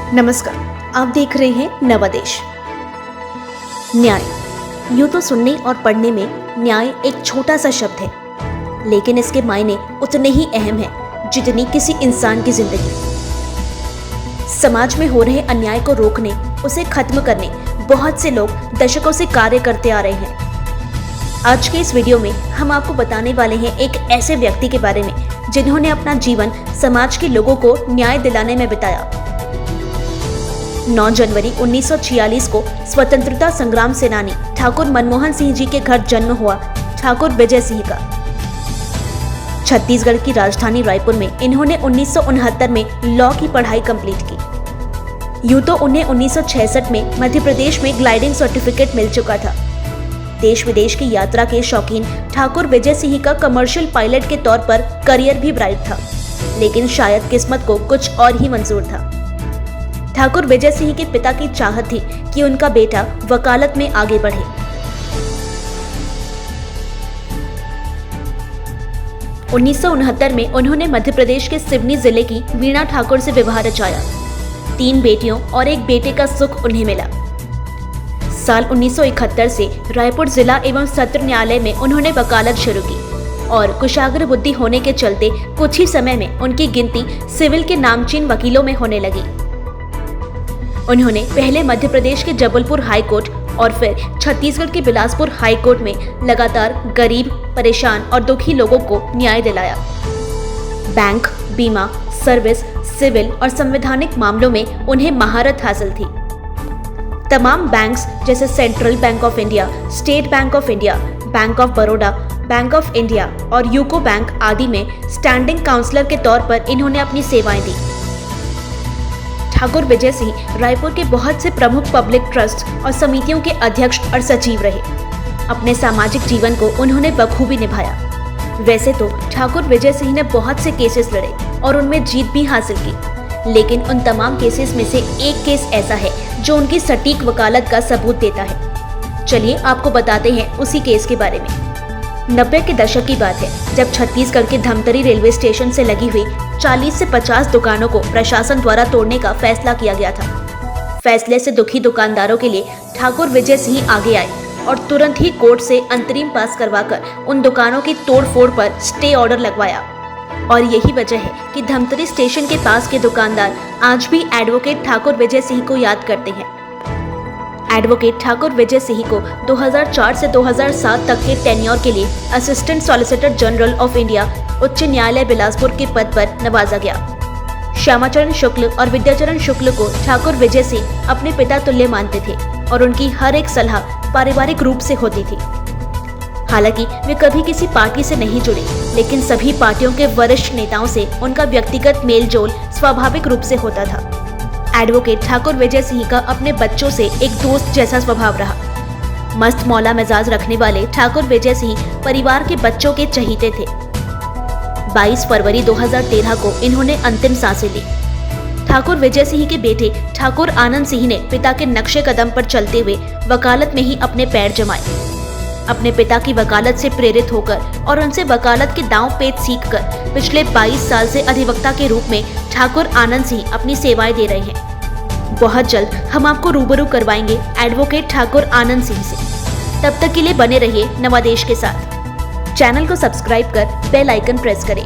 नमस्कार, आप देख रहे हैं नवादेश। न्याय। यूं तो सुनने और पढ़ने में न्याय एक छोटा सा शब्द है, लेकिन इसके मायने उतने ही अहम हैं जितनी किसी इंसान की जिंदगी। समाज में हो रहे अन्याय को रोकने, उसे खत्म करने बहुत से लोग दशकों से कार्य करते आ रहे हैं। आज के इस वीडियो में हम आपको बताने वाले हैं एक ऐसे व्यक्ति के बारे में जिन्होंने अपना जीवन समाज के लोगों को न्याय दिलाने में बिताया। 9 जनवरी 1946 को स्वतंत्रता संग्राम सेनानी ठाकुर मनमोहन सिंह जी के घर जन्म हुआ ठाकुर विजय सिंह का। छत्तीसगढ़ की राजधानी रायपुर में इन्होंने 1969 में लॉ की पढ़ाई कंप्लीट की। यूं तो उन्हें 1966 में मध्य प्रदेश में ग्लाइडिंग सर्टिफिकेट मिल चुका था। देश विदेश की यात्रा के शौकीन ठाकुर विजय सिंह का कमर्शियल पायलट के तौर पर करियर भी ब्राइट था, लेकिन शायद किस्मत को कुछ और ही मंजूर था। ठाकुर विजय सिंह के पिता की चाहत थी कि उनका बेटा वकालत में आगे बढ़े। उन्नीस में उन्होंने मध्य प्रदेश के सिवनी जिले की वीणा ठाकुर से विवाह रचाया। 3 बेटियों और एक बेटे का सुख उन्हें मिला। साल 1971 से रायपुर जिला एवं सत्र न्यायालय में उन्होंने वकालत शुरू की और कुशाग्र बुद्धि होने के चलते कुछ ही समय में उनकी गिनती सिविल के नामचीन वकीलों में होने लगी। उन्होंने पहले मध्य प्रदेश के जबलपुर हाई कोर्ट और फिर छत्तीसगढ़ के बिलासपुर हाई कोर्ट में लगातार गरीब, परेशान और दुखी लोगों को न्याय दिलाया। बैंक, बीमा, सर्विस, सिविल और संवैधानिक मामलों में उन्हें महारत हासिल थी। तमाम बैंक्स जैसे central bank of India, state bank of India, bank of Baroda, bank of India और यूको बैंक आदि में स्टैंडिंग काउंसलर के तौर पर इन्होंने अपनी सेवाएं दी। ठाकुर विजय सिंह रायपुर के बहुत से प्रमुख पब्लिक ट्रस्ट और समितियों के अध्यक्ष और सचिव रहे। अपने सामाजिक जीवन को उन्होंने बखूबी निभाया। वैसे तो ठाकुर विजय सिंह ने बहुत से केसेस लड़े और उनमें जीत भी हासिल की, लेकिन उन तमाम केसेस में से एक केस ऐसा है जो उनकी सटीक वकालत का सबूत देता है। चलिए आपको बताते हैं उसी केस के बारे में। 90 के दशक की बात है, जब छत्तीसगढ़ के धमतरी रेलवे स्टेशन से लगी हुई 40 से 50 दुकानों को प्रशासन द्वारा तोड़ने का फैसला किया गया था। फैसले से दुखी दुकानदारों के लिए ठाकुर विजय सिंह आगे आए और तुरंत ही कोर्ट से अंतरिम पास करवाकर उन दुकानों की तोड़फोड़ पर स्टे ऑर्डर लगवाया। और यही वजह है कि धमतरी स्टेशन के पास के दुकानदार आज भी एडवोकेट ठाकुर विजय सिंह को याद करते हैं। एडवोकेट ठाकुर विजय सिंह को 2004 से 2007 तक के टेन्योर के लिए assistant solicitor general of India उच्च न्यायालय बिलासपुर के पद पर नवाजा गया। श्यामाचरण शुक्ल और विद्याचरण शुक्ल को ठाकुर विजय सिंह अपने पिता तुल्य मानते थे और उनकी हर एक सलाह पारिवारिक रूप से होती थी। हालांकि वे कभी किसी पार्टी से नहीं जुड़े, लेकिन सभी पार्टियों के वरिष्ठ नेताओं से उनका व्यक्तिगत मेलजोल स्वाभाविक रूप से होता था। एडवोकेट ठाकुर विजय सिंह का अपने बच्चों से एक दोस्त जैसा स्वभाव रहा। मस्त मौला मिजाज रखने वाले ठाकुर विजय सिंह परिवार के बच्चों के चहीते थे। 22 फरवरी 2013 को इन्होंने अंतिम सांसें ली। ठाकुर विजय सिंह के बेटे ठाकुर आनंद सिंह ने पिता के नक्शे कदम पर चलते हुए वकालत में ही अपने पैर जमाए। अपने पिता की वकालत से प्रेरित होकर और उनसे वकालत के दांव पेच सीखकर पिछले 22 साल से अधिवक्ता के रूप में ठाकुर आनंद सिंह अपनी सेवाएं दे रहे हैं। बहुत जल्द हम आपको रूबरू करवाएंगे एडवोकेट ठाकुर आनंद सिंह से। तब तक के लिए बने रहिए नवादेश के साथ। चैनल को सब्सक्राइब कर बेल आइकन प्रेस करें।